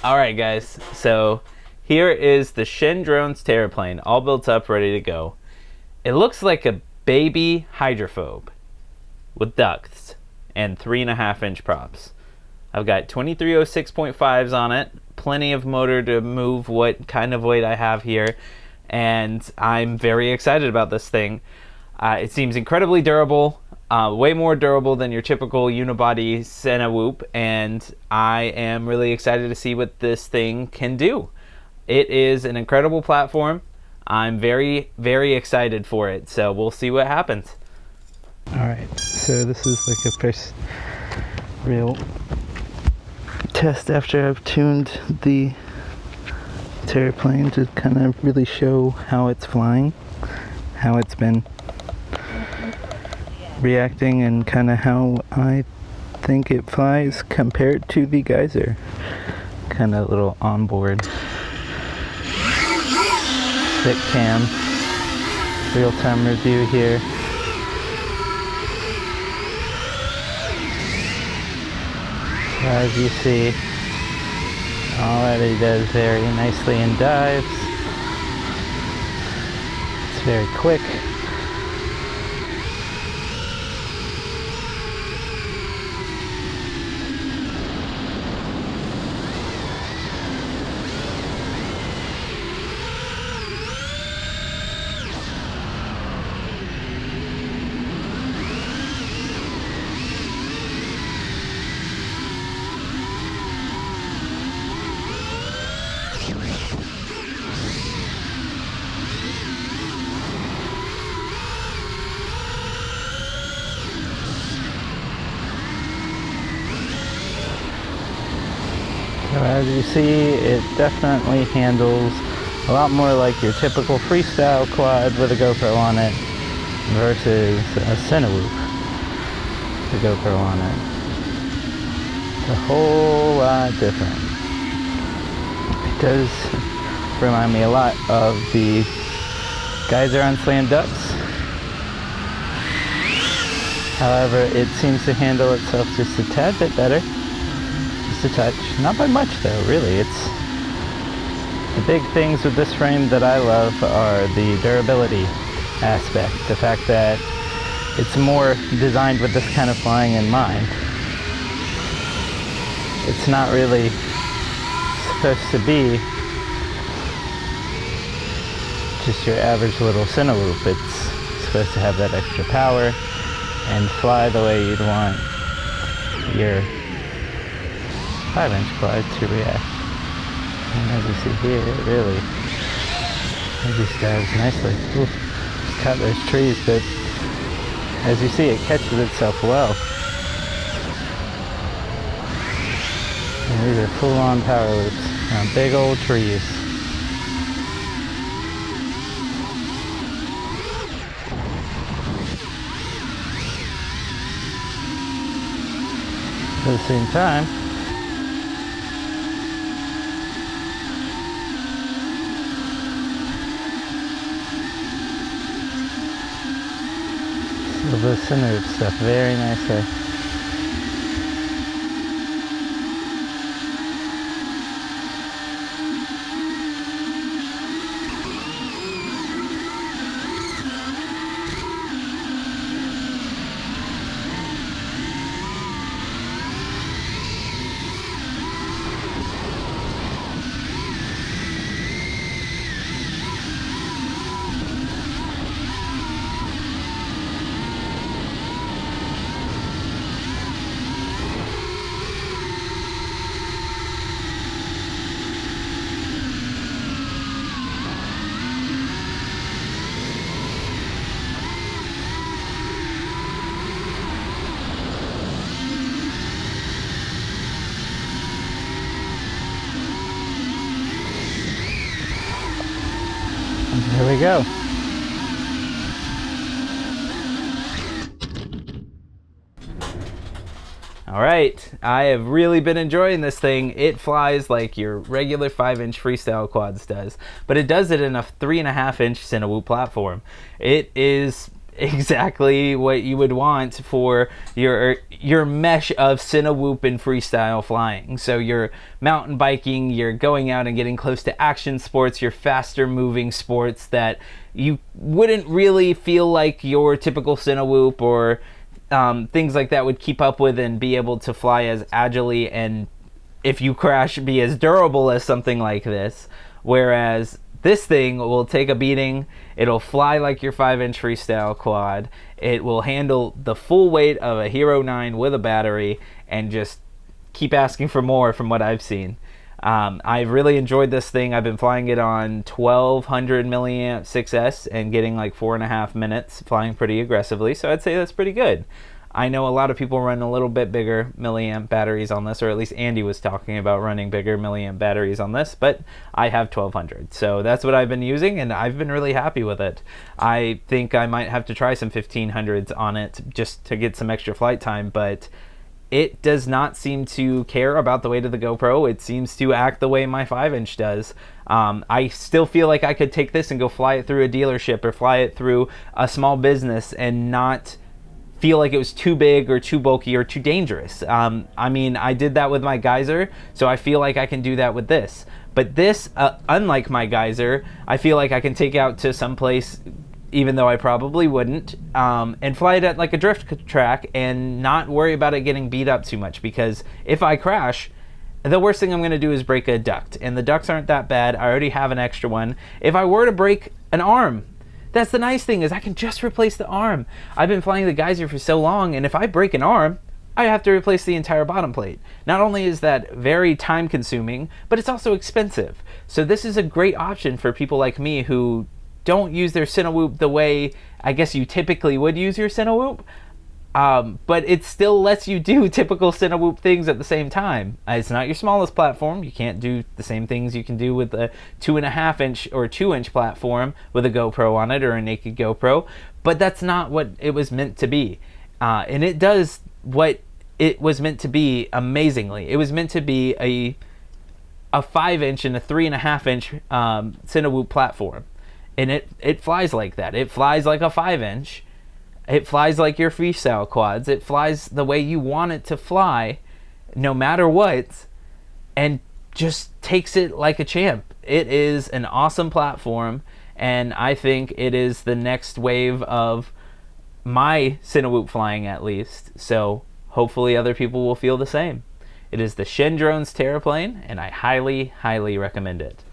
Alright guys, so here is the Shendrones Terraplane, all built up, ready to go. It looks like a baby hydrophobe with ducts and 3.5-inch props. I've got 2306.5s on it, plenty of motor to move what kind of weight I have here, and I'm very excited about this thing. It seems incredibly durable, way more durable than your typical unibody Cinewhoop, and I am really excited to see what this thing can do. It is an incredible platform. I'm very, very excited for it, so we'll see what happens. Alright, so this is like a first real test after I've tuned the Terraplane to kind of really show how it's flying, how it's been reacting, and kind of how I think it flies compared to the Geyser. Kind of little onboard stick cam real-time review here. As you see, already does very nicely in dives. It's very quick. So as you see, it definitely handles a lot more like your typical freestyle quad with a GoPro on it versus a Cinewhoop with a GoPro on it. It's a whole lot different. It does remind me a lot of the Geyser on slam ducks. However, it seems to handle itself just a tad bit better. A touch, not by much though, really. It's the big things with this frame that I love are the durability aspect, the fact that it's more designed with this kind of flying in mind. It's not really supposed to be just your average little Cinewhoop. It's supposed to have that extra power and fly the way you'd want your 5-inch quad to react. And as you see here, it really these dives nicely. Oof, just cut those trees, but as you see, it catches itself well. And these are full-on power loops on big old trees. At the same time, the Cinewhoop stuff very nicely. There we go. Alright, I have really been enjoying this thing. It flies like your regular 5-inch freestyle quads does, but it does it in a 3.5-inch Cinewhoop platform. It is exactly what you would want for your mesh of Cinewhoop and freestyle flying. So you're mountain biking, you're going out and getting close to action sports, your faster moving sports that you wouldn't really feel like your typical Cinewhoop or things like that would keep up with and be able to fly as agilely, and if you crash, be as durable as something like this. Whereas this thing will take a beating, it'll fly like your 5-inch freestyle quad, it will handle the full weight of a Hero 9 with a battery, and just keep asking for more from what I've seen. I've really enjoyed this thing. I've been flying it on 1200 milliamp 6S and getting like 4.5 minutes, flying pretty aggressively, so I'd say that's pretty good. I know a lot of people run a little bit bigger milliamp batteries on this, or at least Andy was talking about running bigger milliamp batteries on this, but I have 1200, so that's what I've been using, and I've been really happy with it. I think I might have to try some 1500s on it just to get some extra flight time, but it does not seem to care about the weight of the GoPro. It seems to act the way my 5-inch does. I still feel like I could take this and go fly it through a dealership or fly it through a small business and not feel like it was too big or too bulky or too dangerous. I mean, I did that with my Geyser, so I feel like I can do that with this. But this, unlike my Geyser, I feel like I can take out to some place, even though I probably wouldn't, and fly it at like a drift track and not worry about it getting beat up too much, because if I crash, the worst thing I'm going to do is break a duct, and the ducts aren't that bad. I already have an extra one. If I were to break an arm, that's the nice thing, is I can just replace the arm. I've been flying the Geyser for so long, and if I break an arm, I have to replace the entire bottom plate. Not only is that very time consuming, but it's also expensive. So this is a great option for people like me who don't use their Cinewhoop the way I guess you typically would use your Cinewhoop. But it still lets you do typical Cinewhoop things at the same time. It's not your smallest platform. You can't do the same things you can do with a 2.5-inch or 2-inch platform with a GoPro on it or a naked GoPro, but that's not what it was meant to be. And it does what it was meant to be amazingly. It was meant to be a 5-inch and a 3.5-inch Cinewhoop platform, and it flies like that. It flies like a 5-inch. It flies like your freestyle quads. It flies the way you want it to fly, no matter what, and just takes it like a champ. It is an awesome platform, and I think it is the next wave of my Cinewhoop flying, at least. So hopefully other people will feel the same. It is the Shendrones Terraplane, and I highly, highly recommend it.